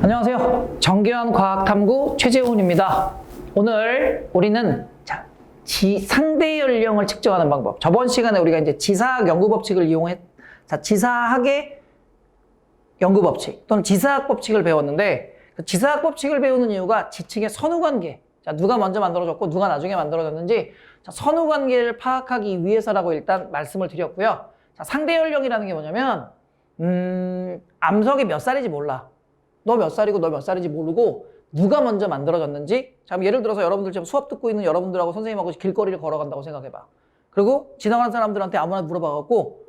안녕하세요. 정교한 과학탐구 최재훈입니다. 오늘 우리는 상대 연령을 측정하는 방법. 저번 시간에 우리가 이제 지사학 연구 법칙을 지사학의 연구 법칙 또는 지사학 법칙을 배웠는데, 그 지사학 법칙을 배우는 이유가 지층의 선후관계, 누가 먼저 만들어졌고 누가 나중에 만들어졌는지 선후 관계를 파악하기 위해서라고 일단 말씀을 드렸고요. 상대 연령이라는 게 뭐냐면 암석이 몇 살인지 몰라. 너 몇 살이고 너 몇 살인지 모르고 누가 먼저 만들어졌는지. 예를 들어서 여러분들 지금 수업 듣고 있는 여러분들하고 선생님하고 길거리를 걸어간다고 생각해봐. 그리고 지나가는 사람들한테 아무나 물어봐갖고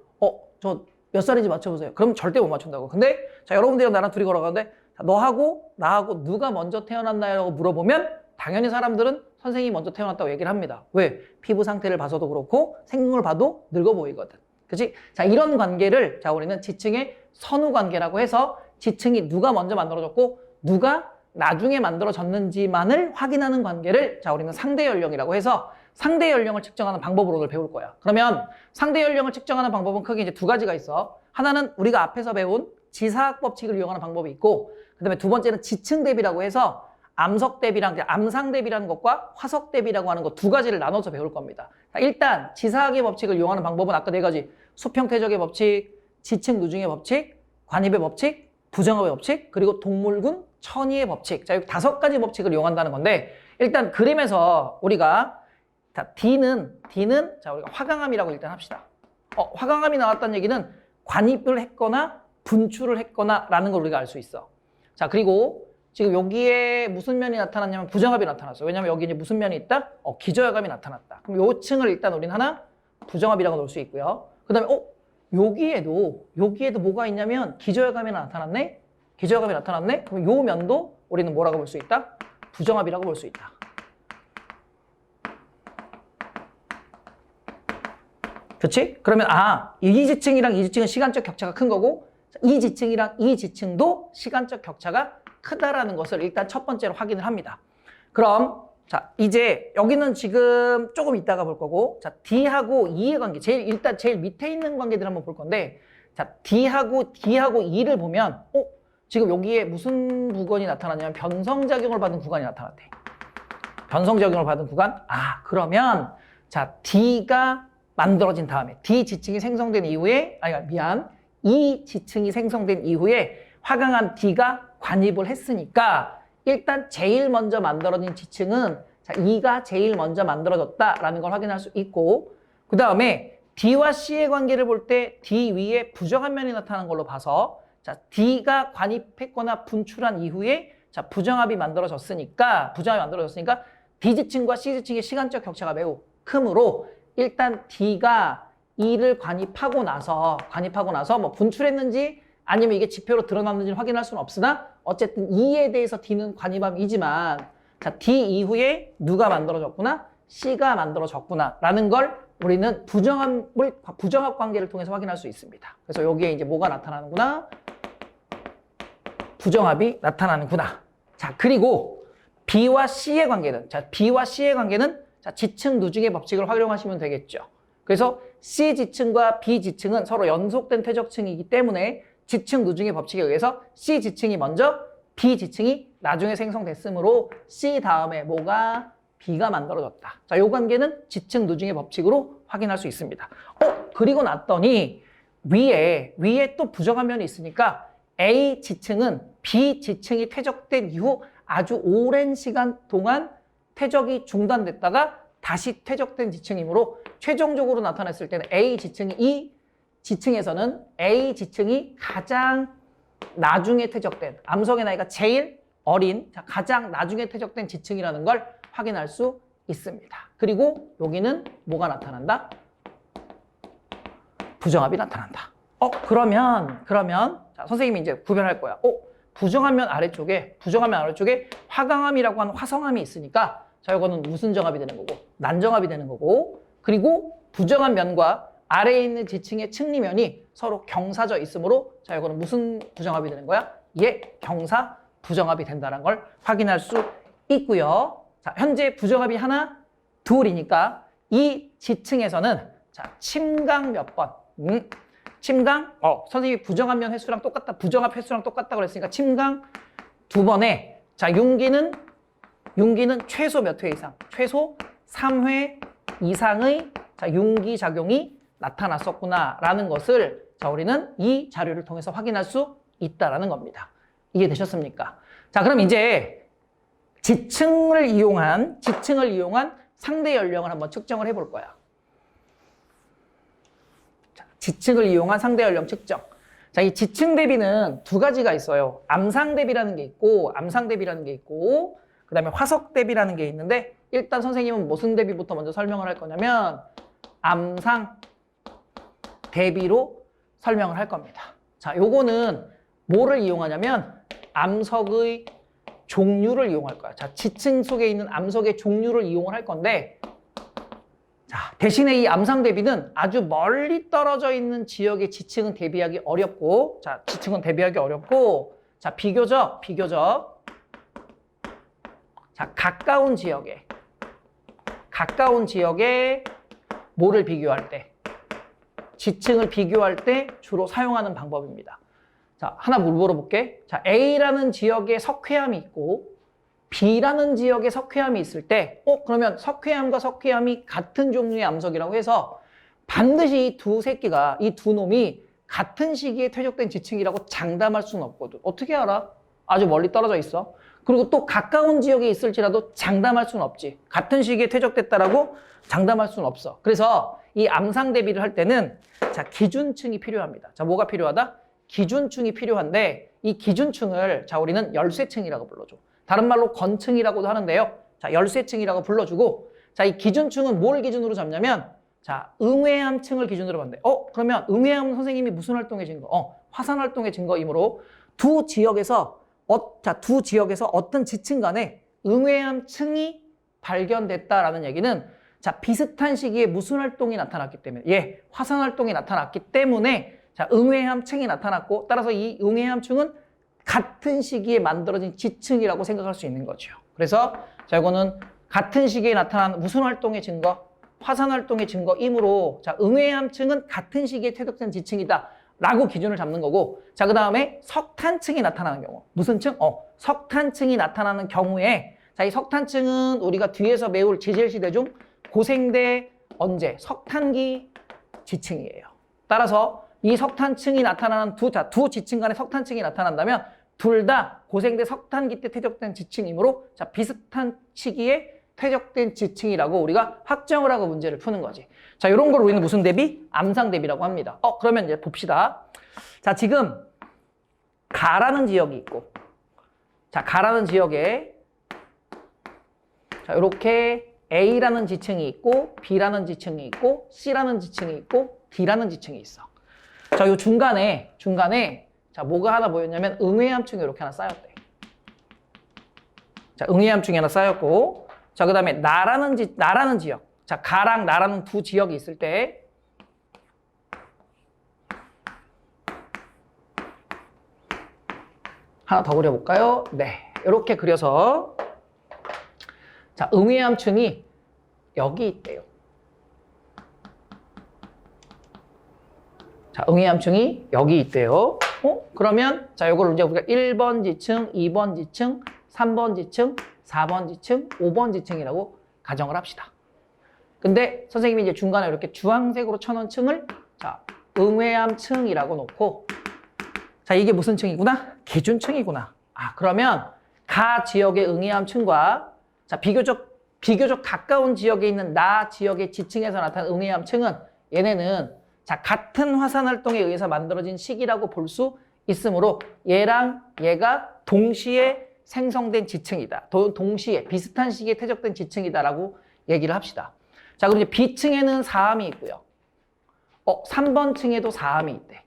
저 몇 살인지 맞춰보세요. 그럼 절대 못 맞춘다고. 근데 여러분들이랑 나랑 둘이 걸어가는데 너하고 나하고 누가 먼저 태어났나요? 라고 물어보면 당연히 사람들은 선생님이 먼저 태어났다고 얘기를 합니다. 왜? 피부 상태를 봐서도 그렇고 생김을 봐도 늙어 보이거든. 그치? 이런 관계를 우리는 지층의 선후 관계라고 해서 지층이 누가 먼저 만들어졌고 누가 나중에 만들어졌는지만을 확인하는 관계를 우리는 상대 연령이라고 해서 상대 연령을 측정하는 방법으로 오늘 배울 거야. 그러면 상대 연령을 측정하는 방법은 크게 이제 두 가지가 있어. 하나는 우리가 앞에서 배운 지사학 법칙을 이용하는 방법이 있고, 그 다음에 두 번째는 지층 대비라고 해서 암석 대비랑 암상 대비라는 것과 화석 대비라고 하는 것 두 가지를 나눠서 배울 겁니다. 일단 지사학의 법칙을 이용하는 방법은 아까 네 가지: 수평태적의 법칙, 지층 누중의 법칙, 관입의 법칙, 부정합의 법칙, 그리고 동물군 천이의 법칙. 이 다섯 가지 법칙을 이용한다는 건데, 일단 그림에서 우리가 D는 우리가 화강암이라고 일단 합시다. 화강암이 나왔다는 얘기는 관입을 했거나 분출을 했거나 라는 걸 우리가 알 수 있어. 그리고 지금 여기에 무슨 면이 나타났냐면 부정합이 나타났어. 왜냐면 여기 이제 무슨 면이 있다? 기저혈감이 나타났다. 그럼 요 층을 일단 우리는 하나 부정합이라고 놓을 수 있고요. 그 다음에 여기에도 뭐가 있냐면 기저혈감이 나타났네? 기저혈감이 나타났네? 그럼 요 면도 우리는 뭐라고 볼 수 있다? 부정합이라고 볼 수 있다. 그렇지? 그러면 이 지층이랑 이 지층은 시간적 격차가 큰 거고, 이 지층이랑 이 지층도 시간적 격차가 크다라는 것을 일단 첫 번째로 확인을 합니다. 그럼 이제 여기는 지금 조금 이따가 볼 거고, D하고 E의 관계, 일단 제일 밑에 있는 관계들 한번 볼 건데, D하고 E를 보면 지금 여기에 무슨 부건이 나타나냐면 변성작용을 받은 구간이 나타났대. 변성작용을 받은 구간? 그러면 D가 만들어진 다음에 D 지층이 생성된 이후에 E 지층이 생성된 이후에 화강암 D가 관입을 했으니까 일단 제일 먼저 만들어진 지층은 E가 제일 먼저 만들어졌다라는 걸 확인할 수 있고, 그 다음에 D와 C의 관계를 볼 때 D 위에 부정한 면이 나타나는 걸로 봐서 D가 관입했거나 분출한 이후에 부정합이 만들어졌으니까 D 지층과 C 지층의 시간적 격차가 매우 크므로 일단 D가 E를 관입하고 나서 뭐 분출했는지 아니면 이게 지표로 드러났는지를 확인할 수는 없으나 어쨌든 E에 대해서 D는 관입함이지만 D 이후에 누가 만들어졌구나, C가 만들어졌구나 라는 걸 우리는 부정합 관계를 통해서 확인할 수 있습니다. 그래서 여기에 이제 뭐가 나타나는구나? 부정합이 나타나는구나. 그리고 B와 C의 관계는 지층 누중의 법칙을 활용하시면 되겠죠. 그래서 C 지층과 B 지층은 서로 연속된 퇴적층이기 때문에 지층 누중의 법칙에 의해서 C 지층이 먼저, B 지층이 나중에 생성됐으므로 C 다음에 B가 만들어졌다. 이 관계는 지층 누중의 법칙으로 확인할 수 있습니다. 그리고 났더니 위에 또 부정한 면이 있으니까 A 지층은 B 지층이 퇴적된 이후 아주 오랜 시간 동안 퇴적이 중단됐다가 다시 퇴적된 지층이므로 최종적으로 나타났을 때는 A 지층이, 이 지층에서는 A 지층이 가장 나중에 퇴적된, 암석의 나이가 제일 어린 가장 나중에 퇴적된 지층이라는 걸 확인할 수 있습니다. 그리고 여기는 뭐가 나타난다? 부정합이 나타난다. 그러면 선생님이 이제 구별할 거야. 부정한 면 아래쪽에 화강암이라고 하는 화성암이 있으니까 이거는 무슨 정합이 되는 거고, 난정합이 되는 거고, 그리고 부정한 면과 아래에 있는 지층의 층리면이 서로 경사져 있으므로 이거는 무슨 부정합이 되는 거야? 경사 부정합이 된다는 걸 확인할 수 있고요. 현재 부정합이 하나, 둘이니까 이 지층에서는 침강 몇 번? 침강? 선생님이 부정한 면 횟수랑 똑같다, 부정합 횟수랑 똑같다고 그랬으니까 침강 두 번에 자 융기는 최소 몇 회 이상? 최소 3회 이상의 자 융기 작용이 나타났었구나라는 것을 자 우리는 이 자료를 통해서 확인할 수 있다라는 겁니다. 이해되셨습니까? 자 그럼 이제 지층을 이용한 상대 연령을 한번 측정을 해볼 거야. 자, 지층을 이용한 상대 연령 측정. 자, 이 지층 대비는 두 가지가 있어요. 암상 대비라는 게 있고, 그 다음에 화석 대비라는 게 있는데, 일단 선생님은 무슨 대비부터 먼저 설명을 할 거냐면, 암상 대비로 설명을 할 겁니다. 자, 요거는 뭐를 이용하냐면, 암석의 종류를 이용할 거야. 자, 지층 속에 있는 암석의 종류를 이용을 할 건데, 자, 대신에 이 암상 대비는 아주 멀리 떨어져 있는 지역의 지층은 대비하기 어렵고, 자, 비교적, 자, 가까운 지역에 뭐를 비교할 때, 지층을 비교할 때 주로 사용하는 방법입니다. 자, 하나 물어볼게. 자, A라는 지역에 석회암이 있고 B라는 지역에 석회암이 있을 때 그러면 석회암과 석회암이 같은 종류의 암석이라고 해서 반드시 이 두 놈이 같은 시기에 퇴적된 지층이라고 장담할 수는 없거든. 어떻게 알아? 아주 멀리 떨어져 있어. 그리고 또 가까운 지역에 있을지라도 장담할 수는 없지. 같은 시기에 퇴적됐다라고 장담할 수는 없어. 그래서 이 암상 대비를 할 때는 자, 기준층이 필요합니다. 자, 뭐가 필요하다? 기준층이 필요한데 이 기준층을 자 우리는 열쇠층이라고 불러줘. 다른 말로 건층이라고도 하는데요. 자 열쇠층이라고 불러주고 자 이 기준층은 뭘 기준으로 잡냐면 자 응외암층을 기준으로 봤는데 그러면 응외암 선생님이 무슨 활동의 증거? 화산 활동의 증거이므로 두 지역에서 어떤 지층 간에 응외암층이 발견됐다라는 얘기는 자 비슷한 시기에 무슨 활동이 나타났기 때문에 화산 활동이 나타났기 때문에 자, 응외암층이 나타났고 따라서 이 응외암층은 같은 시기에 만들어진 지층이라고 생각할 수 있는 거죠. 그래서 자, 이거는 같은 시기에 나타난 무슨 활동의 증거? 화산 활동의 증거이므로 자, 응외암층은 같은 시기에 퇴적된 지층이다 라고 기준을 잡는 거고 자, 그 다음에 석탄층이 나타나는 경우 무슨 층? 석탄층이 나타나는 경우에 자, 이 석탄층은 우리가 뒤에서 배울 지질시대 중 고생대 언제? 석탄기 지층이에요. 따라서 이 석탄층이 나타나는 두 지층 간의 석탄층이 나타난다면 둘 다 고생대 석탄기 때 퇴적된 지층이므로 자 비슷한 시기에 퇴적된 지층이라고 우리가 확정을 하고 문제를 푸는 거지. 자, 이런 걸 우리는 무슨 대비? 암상 대비라고 합니다. 그러면 이제 봅시다. 자, 지금 가라는 지역이 있고 자, 가라는 지역에 자, 이렇게 A라는 지층이 있고 B라는 지층이 있고 C라는 지층이 있고 D라는 지층이 있어. 자, 요 중간에 자, 뭐가 하나 보였냐면 응외암층이 이렇게 하나 쌓였대. 자, 응외암층이 하나 쌓였고 자, 그다음에 나라는 지역. 자, 가랑 나라는 두 지역이 있을 때 하나 더 그려볼까요? 네, 이렇게 그려서 자, 응외암층이 여기 있대요. 자, 응외암층이 여기 있대요. 그러면 자, 이걸 이제 우리가 1번 지층, 2번 지층, 3번 지층, 4번 지층, 5번 지층이라고 가정을 합시다. 근데 선생님이 이제 중간에 이렇게 주황색으로 쳐놓은 층을 자, 응외암층이라고 놓고 자, 이게 무슨 층이구나? 기준층이구나. 그러면 가 지역의 응외암층과 자, 비교적 가까운 지역에 있는 나 지역의 지층에서 나타난 응외암층은 얘네는 자, 같은 화산 활동에 의해서 만들어진 시기라고 볼 수 있으므로 얘랑 얘가 동시에 생성된 지층이다. 동시에 비슷한 시기에 퇴적된 지층이다라고 얘기를 합시다. 자, 그럼 이제 B층에는 사암이 있고요. 3번 층에도 사암이 있대.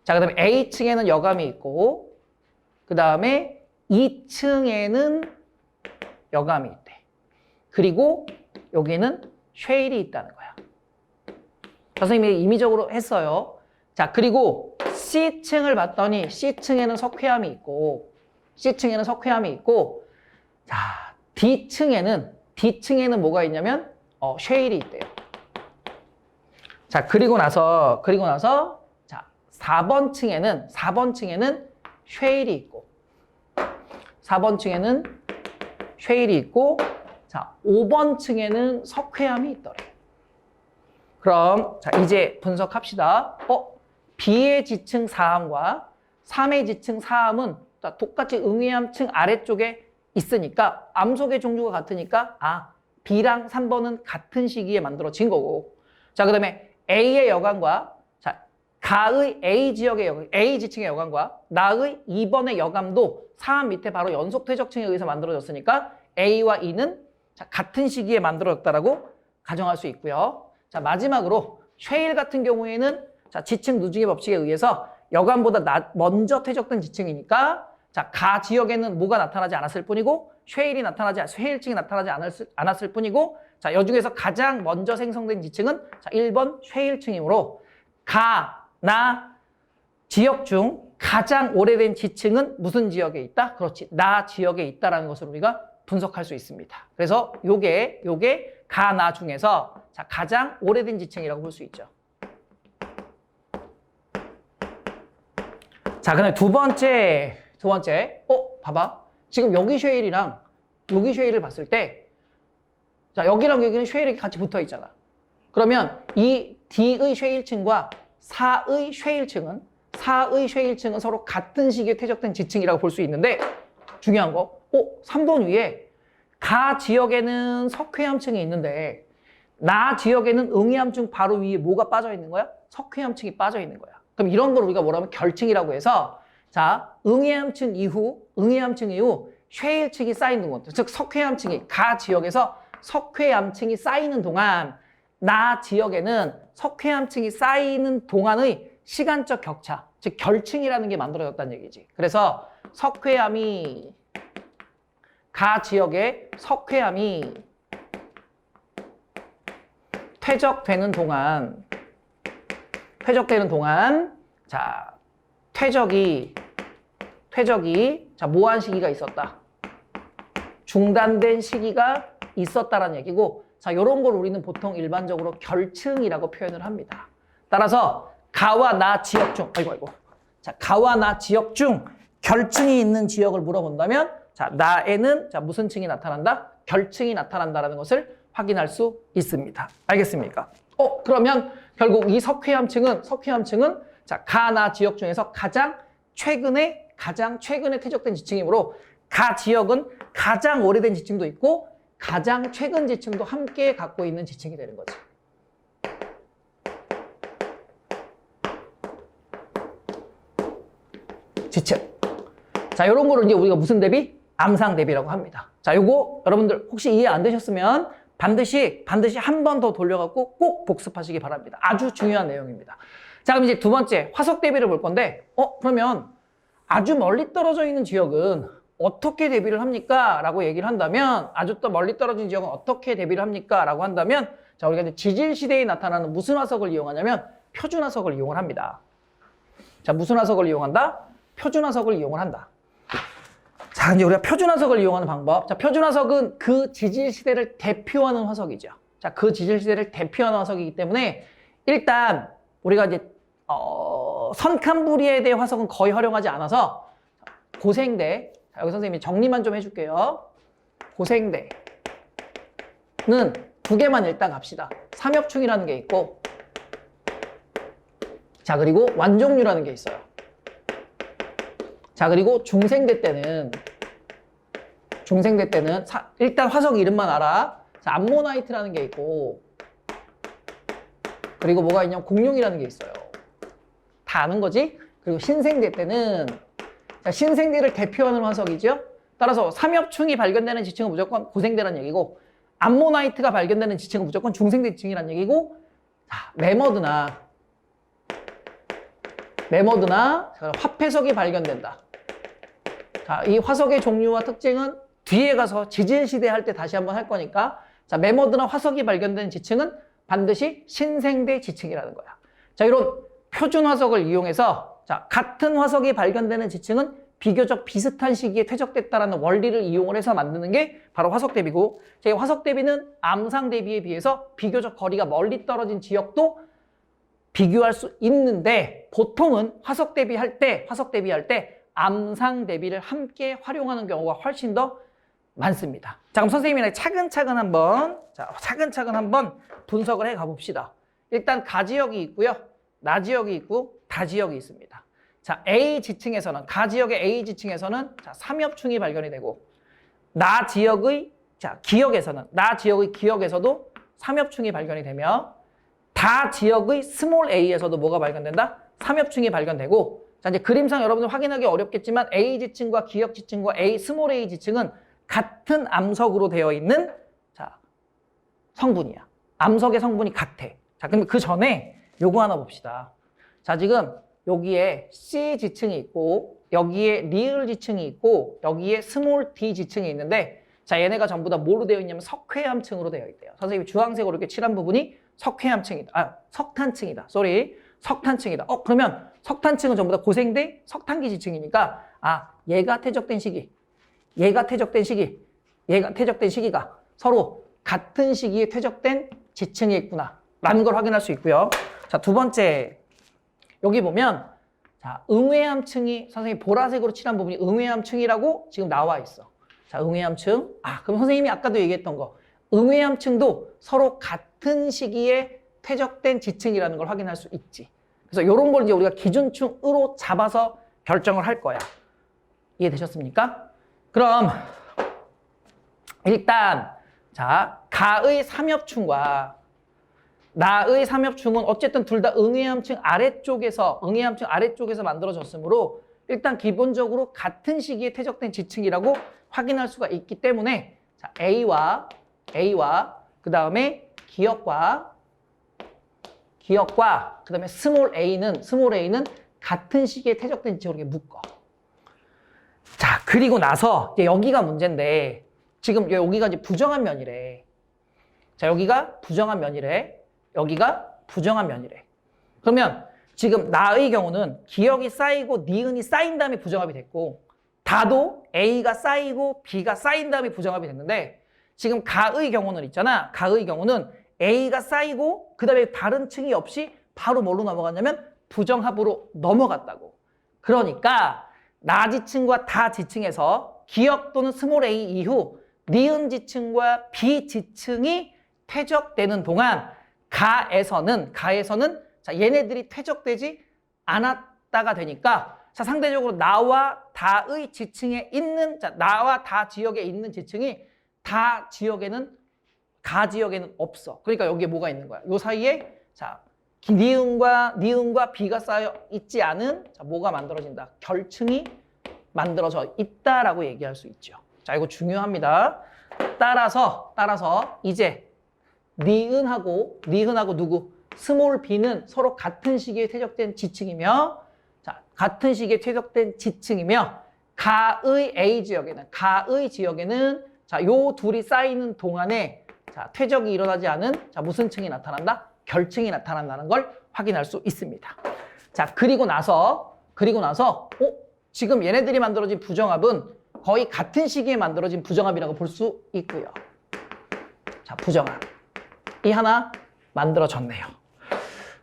자, 그 다음에 A층에는 여감이 있고 그 다음에 2층에는 여감이 있대. 그리고 여기는 쉐일이 있다는 거야. 선생님이 임의적으로 했어요. 자, 그리고 C층을 봤더니 C층에는 석회암이 있고 자, D층에는 뭐가 있냐면 쉐일이 있대요. 자, 그리고 나서 자, 4번 층에는 쉐일이 있고 4번 층에는 쉐일이 있고, 자, 5번 층에는 석회암이 있더래. 그럼, 자, 이제 분석합시다. B의 지층 4암과 3의 지층 4암은 똑같이 응위암층 아래쪽에 있으니까, 암석의 종류가 같으니까, B랑 3번은 같은 시기에 만들어진 거고. 자, 그 다음에 A의 여감과, 자, 가의 A 지역의 여감, A 지층의 여감과 나의 2번의 여감도 4암 밑에 바로 연속 퇴적층에 의해서 만들어졌으니까 A와 E는 자, 같은 시기에 만들어졌다라고 가정할 수 있고요. 자, 마지막으로 쉐일 같은 경우에는 자, 지층 누중의 법칙에 의해서 여감보다 먼저 퇴적된 지층이니까 자, 가 지역에는 뭐가 나타나지 않았을 뿐이고 쉐일층이 나타나지 않았을 뿐이고 자, 여중에서 가장 먼저 생성된 지층은 자, 1번 쉐일층이므로 가, 나 지역 중 가장 오래된 지층은 무슨 지역에 있다? 그렇지, 나 지역에 있다라는 것을 우리가 분석할 수 있습니다. 그래서 요게 가, 나 중에서 자, 가장 오래된 지층이라고 볼 수 있죠. 자, 그다음에 두 번째, 봐봐. 지금 여기 쉐일이랑 여기 쉐일을 봤을 때, 자, 여기랑 여기는 쉐일이 같이 붙어 있잖아. 그러면 이 D의 쉐일층과 4의 쉐일층은 서로 같은 시기에 퇴적된 지층이라고 볼 수 있는데, 중요한 거, 3번 위에 가 지역에는 석회암층이 있는데, 나 지역에는 응이암층 바로 위에 뭐가 빠져 있는 거야? 석회암층이 빠져 있는 거야. 그럼 이런 걸 우리가 뭐라면 결층이라고 해서 자, 응이암층 이후 쉐일층이 쌓이는 동안, 즉 석회암층이 가 지역에서 석회암층이 쌓이는 동안 나 지역에는 석회암층이 쌓이는 동안의 시간적 격차, 즉 결층이라는 게 만들어졌다는 얘기지. 그래서 석회암이 가 지역에 석회암이 퇴적되는 동안 자, 퇴적이 자, 뭐한 시기가 있었다. 중단된 시기가 있었다라는 얘기고, 자, 요런 걸 우리는 보통 일반적으로 결층이라고 표현을 합니다. 따라서 가와 나 지역 중, 자, 가와 나 지역 중 결층이 있는 지역을 물어본다면, 자, 나에는 자, 무슨 층이 나타난다? 결층이 나타난다라는 것을 확인할 수 있습니다. 알겠습니까? 그러면 결국 이 석회암층은 자, 가, 나 지역 중에서 가장 최근에 퇴적된 지층이므로 가 지역은 가장 오래된 지층도 있고 가장 최근 지층도 함께 갖고 있는 지층이 되는 거지. 지층. 자, 요런 거를 이제 우리가 무슨 대비? 암상 대비라고 합니다. 자, 요거 여러분들 혹시 이해 안 되셨으면 반드시 한 번 더 돌려갖고 꼭 복습하시기 바랍니다. 아주 중요한 내용입니다. 자, 그럼 이제 두 번째 화석 대비를 볼 건데, 그러면 아주 멀리 떨어져 있는 지역은 어떻게 대비를 합니까? 라고 얘기를 한다면, 아주 또 멀리 떨어진 지역은 어떻게 대비를 합니까? 라고 한다면, 자, 우리가 이제 지질시대에 나타나는 무슨 화석을 이용하냐면 표준화석을 이용을 합니다. 자, 무슨 화석을 이용한다? 표준화석을 이용을 한다. 자, 이제 우리가 표준화석을 이용하는 방법. 자, 표준화석은 그 지질시대를 대표하는 화석이죠. 자, 그 지질시대를 대표하는 화석이기 때문에 일단 우리가 이제 선캄브리아에 대해 화석은 거의 활용하지 않아서 고생대, 자, 여기 선생님이 정리만 좀 해줄게요. 고생대는 두 개만 일단 갑시다. 삼엽충이라는 게 있고, 자, 그리고 완종류라는 게 있어요. 자, 그리고 중생대 때는 일단 화석 이름만 알아. 자, 암모나이트라는 게 있고, 그리고 뭐가 있냐면 공룡이라는 게 있어요. 다 아는 거지? 그리고 신생대 때는 자, 신생대를 대표하는 화석이죠. 따라서 삼엽충이 발견되는 지층은 무조건 고생대라는 얘기고, 암모나이트가 발견되는 지층은 무조건 중생대 지층이라는 얘기고, 자, 매머드나 화폐석이 발견된다. 자, 이 화석의 종류와 특징은 뒤에 가서 지질시대 할 때 다시 한번 할 거니까, 자, 매머드나 화석이 발견된 지층은 반드시 신생대 지층이라는 거야. 자, 이런 표준 화석을 이용해서 자, 같은 화석이 발견되는 지층은 비교적 비슷한 시기에 퇴적됐다라는 원리를 이용을 해서 만드는 게 바로 화석 대비고, 제 화석 대비는 암상 대비에 비해서 비교적 거리가 멀리 떨어진 지역도 비교할 수 있는데, 보통은 화석 대비할 때 암상 대비를 함께 활용하는 경우가 훨씬 더 많습니다. 자, 그럼 선생님이랑 차근차근 한번 분석을 해 가봅시다. 일단 가지역이 있고요. 나지역이 있고 다지역이 있습니다. 자, A 지층에서는, 가지역의 A 지층에서는 자, 삼엽충이 발견이 되고, 나지역의 기역에서도 삼엽충이 발견이 되며, 다지역의 스몰 a에서도 뭐가 발견된다? 삼엽충이 발견되고, 자, 이제 그림상 여러분들 확인하기 어렵겠지만 A 지층과 기역 지층과 스몰 a 지층은 같은 암석으로 되어 있는 자, 성분이야. 암석의 성분이 같아. 자, 그럼 그 전에 요거 하나 봅시다. 자, 지금 여기에 C 지층이 있고, 여기에 리을 지층이 있고, 여기에 스몰 d 지층이 있는데, 자, 얘네가 전부 다 뭐로 되어 있냐면 석회암층으로 되어 있대요. 선생님이 주황색으로 이렇게 칠한 부분이 석회암층이다. 석탄층이다. 석탄층이다. 그러면 석탄층은 전부 다 고생대 석탄기 지층이니까, 얘가 퇴적된 시기, 얘가 퇴적된 시기가 서로 같은 시기에 퇴적된 지층이 있구나 라는 걸 확인할 수 있고요. 자, 두 번째, 여기 보면 자, 응외암층이, 선생님이 보라색으로 칠한 부분이 응외암층이라고 지금 나와 있어. 자, 응외암층. 그럼 선생님이 아까도 얘기했던 거, 응외암층도 서로 같은 시기에 퇴적된 지층이라는 걸 확인할 수 있지. 그래서 이런 걸 이제 우리가 기준층으로 잡아서 결정을 할 거야. 이해되셨습니까? 그럼 일단 자, 가의 삼엽충과 나의 삼엽충은 어쨌든 둘 다 응외암층 아래쪽에서 만들어졌으므로 일단 기본적으로 같은 시기에 퇴적된 지층이라고 확인할 수가 있기 때문에 자, A와 그 다음에 기역과 그 다음에 스몰 A는 같은 시기에 퇴적된 지층으로 이렇게 묶어. 자, 그리고 나서 이제 여기가 문제인데, 지금 여기가 이제 부정한 면이래. 자, 여기가 부정한 면이래. 그러면 지금 나의 경우는 기역이 쌓이고 니은이 쌓인 다음에 부정합이 됐고, 다도 A가 쌓이고 B가 쌓인 다음에 부정합이 됐는데, 지금 가의 경우는 있잖아. 가의 경우는 A가 쌓이고 그 다음에 다른 층이 없이 바로 뭘로 넘어갔냐면 부정합으로 넘어갔다고. 그러니까 나지층과 다지층에서 기역 또는 스몰 a 이후 니은 지층과 B 지층이 퇴적되는 동안 가에서는 자, 얘네들이 퇴적되지 않았다가 되니까 자, 상대적으로 나와 다의 지층에 있는, 자, 나와 다 지역에 있는 지층이 다 지역에는, 가 지역에는 없어. 그러니까 여기에 뭐가 있는 거야? 요 사이에 자, 니은과 B가 쌓여 있지 않은 자, 뭐가 만들어진다? 결층이 만들어져 있다라고 얘기할 수 있죠. 자, 이거 중요합니다. 따라서 이제 니은하고 누구? 스몰 b는 서로 같은 시기에 퇴적된 지층이며, 자, 같은 시기에 퇴적된 지층이며, 가의 지역에는 자, 요 둘이 쌓이는 동안에 자, 퇴적이 일어나지 않은 자, 무슨 층이 나타난다? 결층이 나타난다는 걸 확인할 수 있습니다. 자, 그리고 나서 지금 얘네들이 만들어진 부정합은 거의 같은 시기에 만들어진 부정합이라고 볼 수 있고요. 자, 부정합이 하나 만들어졌네요.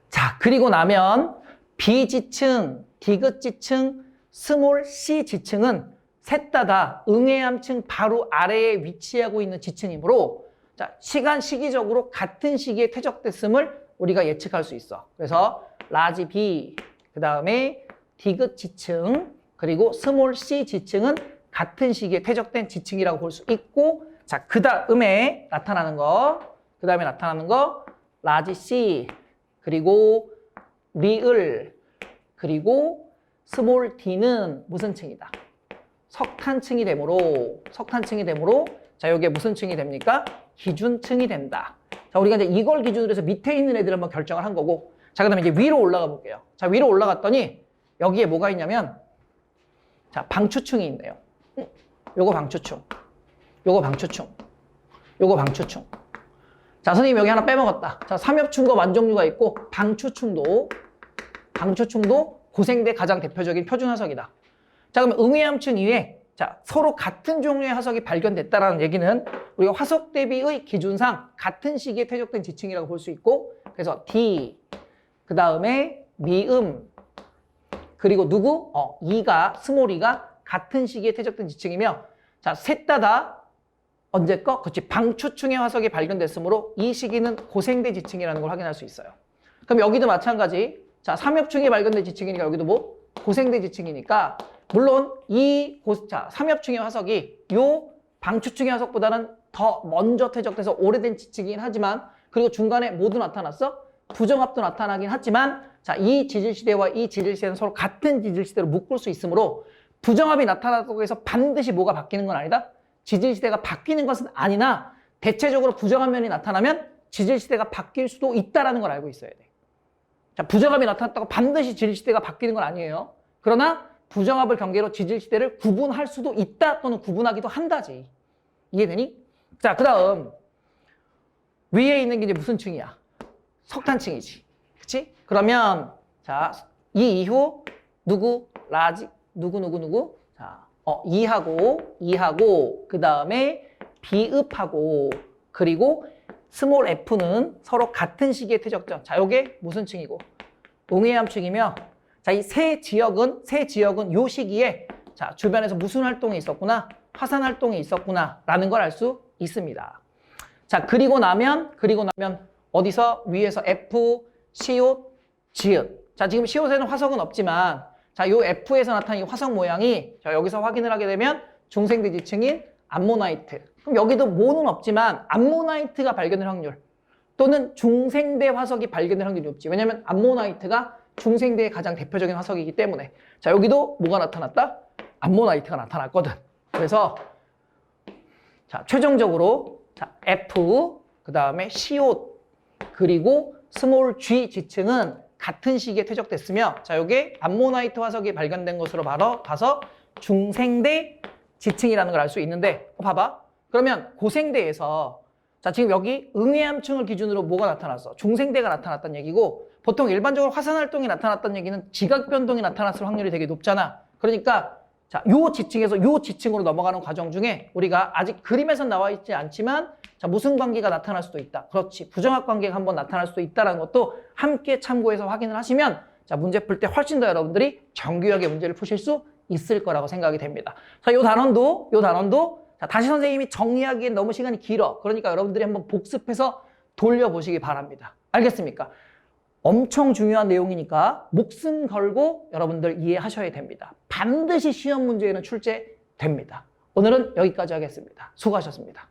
자, 그리고 나면 B지층, 디귿지층, 스몰 C지층은 셋 다 응외암층 바로 아래에 위치하고 있는 지층이므로 자, 시기적으로 같은 시기에 퇴적됐음을 우리가 예측할 수 있어. 그래서 라지 B, 그 다음에 디귿 지층, 그리고 스몰 C 지층은 같은 시기에 퇴적된 지층이라고 볼 수 있고, 자, 그 다음에 나타나는 거, 라지 C, 그리고 리을, 그리고 스몰 D는 무슨 층이다? 석탄층이 되므로 자, 여기에 무슨 층이 됩니까? 기준층이 된다. 자, 우리가 이제 이걸 기준으로 해서 밑에 있는 애들 한번 결정을 한 거고, 자, 그 다음에 이제 위로 올라가 볼게요. 자, 위로 올라갔더니 여기에 뭐가 있냐면 자, 방추층이 있네요. 요거 방추층. 자, 선생님 여기 하나 빼먹었다. 자, 삼엽충과 완종류가 있고 방추충도 고생대 가장 대표적인 표준화석이다. 자, 그러면 응외암층 이외에 자, 서로 같은 종류의 화석이 발견됐다라는 얘기는 우리가 화석 대비의 기준상 같은 시기에 퇴적된 지층이라고 볼 수 있고, 그래서 D, 그 다음에 미음, 그리고 누구? 2가, 스몰 2가 같은 시기에 퇴적된 지층이며, 자, 셋 다 언제 거? 그렇지. 방추층의 화석이 발견됐으므로 이 시기는 고생대 지층이라는 걸 확인할 수 있어요. 그럼 여기도 마찬가지. 자, 삼엽충이 발견된 지층이니까 여기도 뭐? 고생대 지층이니까, 물론 자, 삼엽충의 화석이 요 방추층의 화석보다는 더 먼저 퇴적돼서 오래된 지층이긴 하지만, 그리고 중간에 뭐도 나타났어? 부정합도 나타나긴 하지만, 자, 이 지질시대와 이 지질시대는 서로 같은 지질시대로 묶을 수 있으므로 부정합이 나타났다고 해서 반드시 뭐가 바뀌는 건 아니다. 지질시대가 바뀌는 것은 아니나 대체적으로 부정합 면이 나타나면 지질시대가 바뀔 수도 있다는 걸 알고 있어야 돼. 자, 부정합이 나타났다고 반드시 지질시대가 바뀌는 건 아니에요. 그러나 부정합을 경계로 지질시대를 구분할 수도 있다 또는 구분하기도 한다지. 이해되니? 자, 그 다음 위에 있는 게 이제 무슨 층이야? 석탄층이지. 그치? 그러면 자, 이 이후 누구? 누구? 자, 2하고 그 다음에 비읍하고 그리고 스몰 f는 서로 같은 시기에 퇴적점. 자, 요게 무슨 층이고? 웅해암층이며, 자, 이 세 지역은 요 시기에 자, 주변에서 무슨 활동이 있었구나, 화산 활동이 있었구나라는 걸 알 수 있습니다. 자, 그리고 나면 어디서 위에서 F, 시옷, 지읒. 자, 지금 시옷에는 화석은 없지만, 자, 요 F에서 나타난 이 화석 모양이 자, 여기서 확인을 하게 되면 중생대 지층인 암모나이트. 그럼 여기도 모는 없지만 암모나이트가 발견될 확률 또는 중생대 화석이 발견될 확률이 높지. 왜냐면 암모나이트가 중생대의 가장 대표적인 화석이기 때문에. 자, 여기도 뭐가 나타났다? 암모나이트가 나타났거든. 그래서 자, 최종적으로 자, F, 그 다음에 시옷, 그리고 스몰 G 지층은 같은 시기에 퇴적됐으며, 자, 요게 암모나이트 화석이 발견된 것으로 봐서 중생대 지층이라는 걸 알 수 있는데, 봐봐. 그러면 고생대에서, 자, 지금 여기 응해암층을 기준으로 뭐가 나타났어? 중생대가 나타났다는 얘기고, 보통 일반적으로 화산 활동이 나타났다는 얘기는 지각 변동이 나타났을 확률이 되게 높잖아. 그러니까, 자, 요 지층에서 요 지층으로 넘어가는 과정 중에 우리가 아직 그림에선 나와 있지 않지만, 자, 무슨 관계가 나타날 수도 있다. 그렇지. 부정합 관계가 한번 나타날 수도 있다는 것도 함께 참고해서 확인을 하시면, 자, 문제 풀 때 훨씬 더 여러분들이 정교하게 문제를 푸실 수 있을 거라고 생각이 됩니다. 자, 요 단원도 자, 다시 선생님이 정리하기엔 너무 시간이 길어. 그러니까 여러분들이 한번 복습해서 돌려보시기 바랍니다. 알겠습니까? 엄청 중요한 내용이니까 목숨 걸고 여러분들 이해하셔야 됩니다. 반드시 시험 문제에는 출제됩니다. 오늘은 여기까지 하겠습니다. 수고하셨습니다.